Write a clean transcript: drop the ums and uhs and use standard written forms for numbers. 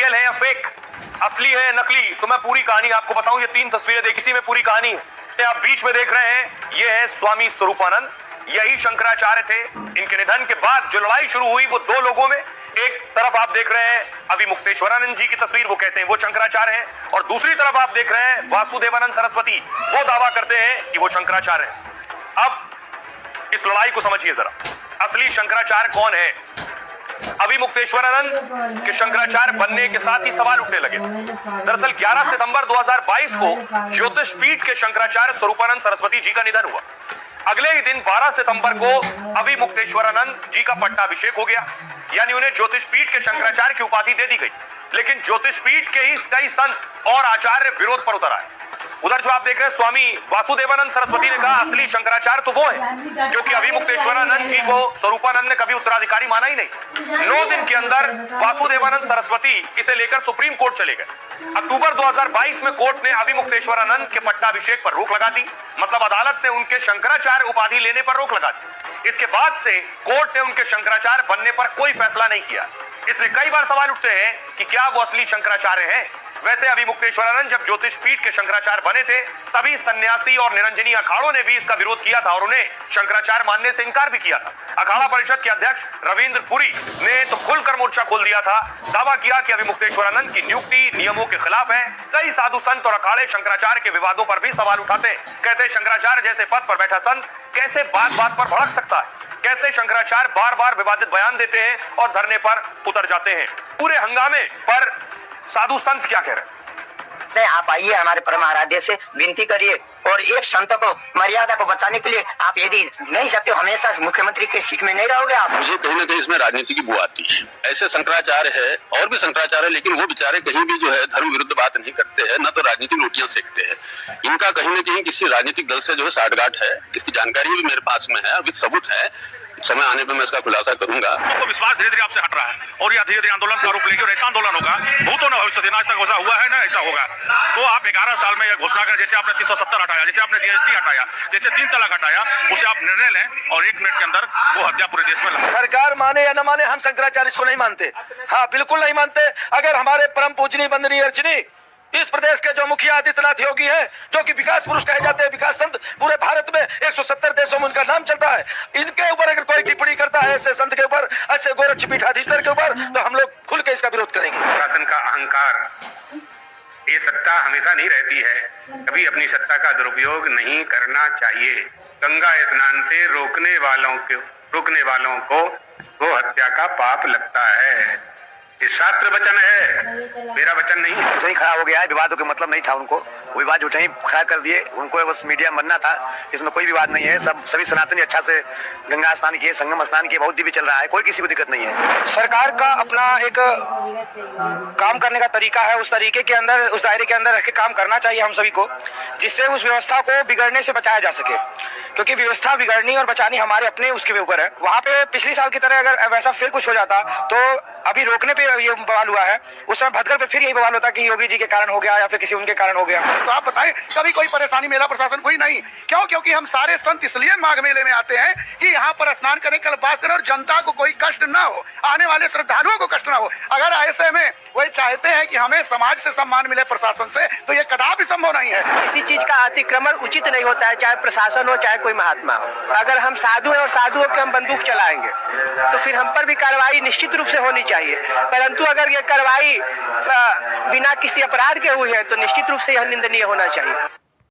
Real है या fake, असली है या नकली, तो मैं पूरी कहानी आपको बताऊं। ये 3 तस्वीरें देख, इसी में पूरी कहानी है। आप बीच में देख रहे हैं, ये है स्वामी स्वरूपानंद, यही शंकराचार्य थे। इनके निधन के बाद जो लड़ाई शुरू हुई वो 2 लोगों में, एक तरफ आप देख रहे हैं अभिमुक्तेश्वरानंद जी की तस्वीर, वो कहते हैं वो शंकराचार्य हैं, और दूसरी तरफ आप देख रहे हैं वासुदेवानंद सरस्वती, वो दावा करते हैं कि वो शंकराचार्य हैं। अब इस लड़ाई को समझिए जरा, असली शंकराचार्य कौन है। अभिमुक्तेश्वरानंद के शंकराचार्य बनने के साथ ही सवाल उठने लगे। दरअसल 11 सितंबर 2022 को ज्योतिष पीठ के शंकराचार्य स्वरूपानंद सरस्वती जी का निधन हुआ। अगले ही दिन 12 सितंबर को अभिमुक्तेश्वरानंद जी का पट्टाभिषेक हो गया, यानी उन्हें ज्योतिष पीठ के शंकराचार्य की उपाधि दे दी गई। लेकिन ज्योतिष पीठ के ही कई संत और आचार्य विरोध पर उतर आए। उधर जो आप देख रहे हैं, स्वामी वासुदेवानंद सरस्वती ने कहा असली शंकराचार्य तो वो है, क्योंकि अभिमुक्तेश्वरानंद जी को स्वरूपानंद ने कभी उत्तराधिकारी माना ही नहीं। 9 दिन के अंदर वासुदेवानंद सरस्वती इसे लेकर सुप्रीम कोर्ट चले गए। अक्टूबर 2022 में कोर्ट ने अभिमुक्तेश्वरानंद के पट्टाभिषेक पर रोक लगा दी, मतलब अदालत ने उनके शंकराचार्य उपाधि लेने पर रोक लगा दी। इसके बाद से कोर्ट ने उनके शंकराचार्य बनने पर कोई फैसला नहीं किया। इसलिए कई बार सवाल उठते हैं कि क्या वो असली शंकराचार्य हैं। वैसे अभिमुक्तेश्वरानंद जब ज्योतिष पीठ के शंकराचार्य बने थे, तभी सन्यासी और निरंजनी अखाड़ों ने भी इसका विरोध किया था और उन्हें शंकराचार्य मानने से इनकार भी किया था। अखाड़ा परिषद के अध्यक्ष रविंद्र पुरी ने तो खुलकर मोर्चा खोल दिया था, दावा किया कि अभिमुक्तेश्वरानंद की नियुक्ति नियमों के खिलाफ है। कई साधु संत और अखाड़े शंकराचार्य के विवादों पर भी सवाल उठाते, कहते शंकराचार्य जैसे पद पर बैठा संत कैसे बात बात पर भड़क सकता है, कैसे शंकराचार्य बार बार विवादित बयान देते हैं और धरने पर उतर जाते हैं। पूरे हंगामे पर साधु संत क्या कह रहे हैं? आप आइए, हमारे परम आराध्य से विनती करिए और एक संत को मर्यादा को बचाने के लिए आप यदि नहीं सकते, हमेशा मुख्यमंत्री के सीट में नहीं रहोगे आप। मुझे कहीं ना कहीं इसमें राजनीति की बू आती है। ऐसे शंकराचार्य है और भी शंकराचार्य है, लेकिन वो बेचारे कहीं भी जो है धर्म विरुद्ध बात नहीं करते हैं, न तो राजनीतिक रोटियां सेकते हैं। इनका कहीं ना कहीं किसी राजनीतिक दल से जो है साठगांठ है, इसकी जानकारी भी मेरे पास में है, अभी सबूत है। समय आने पर मैं इसका खुलासा करूंगा। तो विश्वास धीरे धीरे आपसे हट रहा है और यह धीरे धीरे आंदोलन का रूप लेगी और ऐसा आंदोलन होगा, भूतों न भविष्य, आज तक वैसा हुआ है ना ऐसा होगा। तो आप 11 साल में यह घोषणा करें, जैसे आपने 370 हटाया, जैसे आपने जीएसटी हटाया, जैसे 3 तलाक हटाया, उसे आप निर्णय लें और 1 मिनट के अंदर वो हत्या पूरे देश में। सरकार माने या न माने, हम शंकराचार्य को नहीं मानते। हाँ, बिल्कुल नहीं मानते। अगर हमारे परम पूजनीय वंदनीय अर्चनीय इस प्रदेश के जो मुखिया आदित्यनाथ योगी हैं, जो कि विकास पुरुष कहे जाते हैं, विकास संत, पूरे भारत में 170 देशों में उनका नाम चलता है, इनके ऊपर अगर कोई टिप्पणी करता है ऐसे संत के ऊपर, ऐसे गोरक्ष पीठाधीश्वर के ऊपर, तो हम लोग खुल के इसका विरोध करेंगे। शासन का अहंकार, ये सत्ता हमेशा नहीं रहती है, कभी अपनी सत्ता का दुरुपयोग नहीं करना चाहिए। गंगा स्नान से रोकने वालों को वो हत्या का पाप लगता है। ये शास्त्र वचन है, मेरा वचन नहीं है। नहीं खड़ा हो गया है, विवादों के मतलब नहीं था उनको, वो विवाद उठे ही खड़ा कर दिए, उनको बस मीडिया बनना था। इसमें कोई विवाद नहीं है, सभी सनातनी अच्छा से गंगा स्नान किए, संगम स्नान किए, बहुत दिव्य चल रहा है, कोई किसी को दिक्कत नहीं है। सरकार का अपना एक काम करने का तरीका है, उस तरीके के अंदर, उस दायरे के अंदर रह के काम करना चाहिए हम सभी को, जिससे उस व्यवस्था को बिगड़ने से बचाया जा सके, क्योंकि व्यवस्था बिगड़नी और बचानी हमारे अपने उसके ऊपर है। वहाँ पे पिछली साल की तरह अगर वैसा फिर कुछ हो जाता, तो अभी रोकने पे ये बवाल हुआ है, उस समय भटकर पे फिर यही बवाल होता कि योगी जी के कारण हो गया या फिर किसी उनके कारण हो गया। तो आप बताएं, कभी कोई परेशानी मेला प्रशासन कोई नहीं, क्यों? क्योंकि हम सारे संत इसलिए माघ मेले में आते हैं कि यहाँ पर स्नान करें, कल्पवास करें और जनता को कोई कष्ट ना हो, आने वाले श्रद्धालुओं को कष्ट ना हो। अगर ऐसे में वही चाहते हैं कि हमें समाज से सम्मान मिले प्रशासन से, तो ये कदापि संभव नहीं है। किसी चीज का अतिक्रमण उचित नहीं होता है, चाहे प्रशासन हो चाहे कोई महात्मा हो। अगर हम साधु हैं और साधुओं के हम बंदूक चलाएंगे, तो फिर हम पर भी कार्रवाई निश्चित रूप से होनी चाहिए। परंतु अगर ये कार्रवाई बिना किसी अपराध के हुई है, तो निश्चित रूप से यह निंदनीय होना चाहिए।